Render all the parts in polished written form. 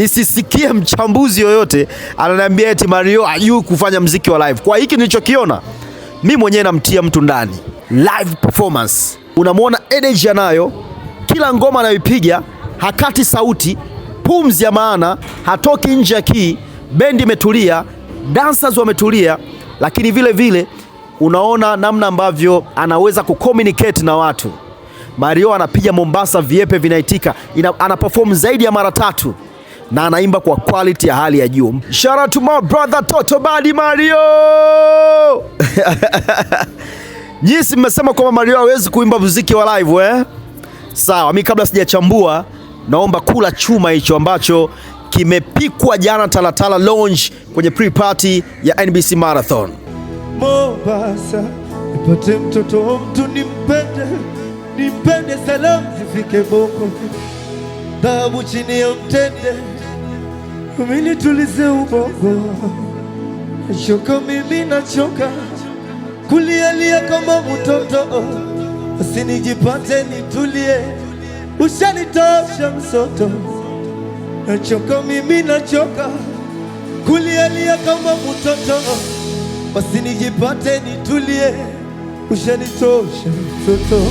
Nisisikie mchambuzi yoyote ananiambia eti Mario hajui kufanya mziki wa live. Kwa hiki nilichokiona, mimi mwenyewe namtia mtu ndani. Live performance. Unamwona energy anayo, kila ngoma anayopiga hakati sauti, pumzi ya maana, hatoki nje ya key, bendi imetulia, dancers wametulia, lakini vile vile unaona namna ambavyo anaweza kucommunicate na watu. Mario anapiga Mombasa, viepe vinaitika, ana perform zaidi ya mara 3 na anaimba kwa quality ya hali ya juu. Shout out to my brother Toto Badi Mario. Nyisi mmesema kwamba Mario hawezi kuimba muziki wa live Sawa, mimi kabla sijachambua naomba kula chuma hicho ambacho kimepikwa jana Talatala Lounge kwenye pre-party ya NBC Marathon. Mombasa, nipate mtoto mtu nimpende salamu zifike Bongo, dhahabu chini ya mtende, mimi tulize ubongo, nachoka mimi nachoka, kulialia kama mtoto, usinijipate nitulie, ushanitosha msoto, nachoka mimi nachoka, kulialia kama mtoto, usinijipate nitulie, ushanitosha msoto.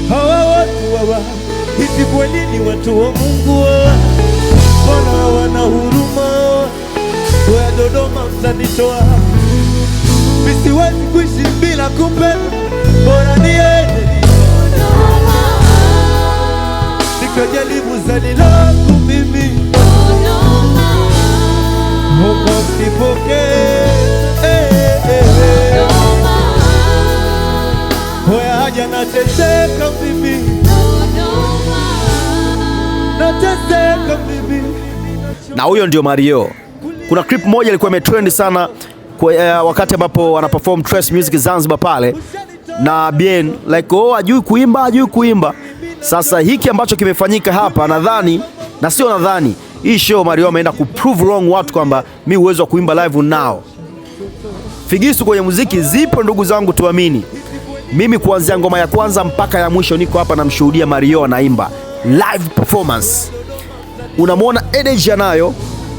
Hawa watu wawa, hivi kweli ni watu wa Mungu mbona wana huruma wa Dodoma mtanitoa, mimi siwezi kuishi bila kupenda, bora niende nikajaribu zali langu mimi Mungu sipokee Hoya haja nateseka mimi, nateseka mimi. Na huyo ndio Mario. Kuna clip moja ilikuwa imetrend sana wakati ambapo ana perform Trace Music Zanzibar pale na Bien like hajui kuimba. Sasa hiki ambacho kimefanyika hapa, nadhani na sio nadhani, hii show Mario ameenda kuprove wrong watu kwamba mimi uwezo wa kuimba live nao. Figisu kwenye muziki zipo ndugu zangu, tuamini. Mimi kuanzia ngoma ya kwanza mpaka ya mwisho niko hapa namshuhudia Mario anaimba live performance. Unamwona energy anayo,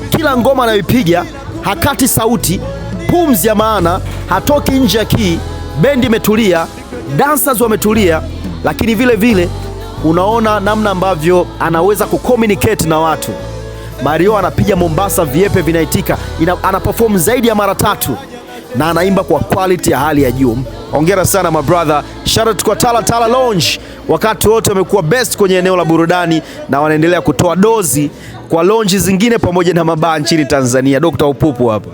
kila ngoma anayopiga hakati sauti, pumzi ya maana, hatoki nje ya key, bendi imetulia, dancers wametulia, lakini vile vile unaona namna ambavyo anaweza kucommunicate na watu. Mario anapiga Mombasa, viepe vinaitika, ana perform zaidi ya mara 3 na anaimba kwa quality ya hali ya juu. Hongera sana my brother. Shout out kwa Talatala Lounge. Wakati wote wamekuwa best kwenye eneo la burudani na wanaendelea kutoa dozi kwa lounge zingine pamoja na mabaa nchini Tanzania. Dr. Upupu hapa.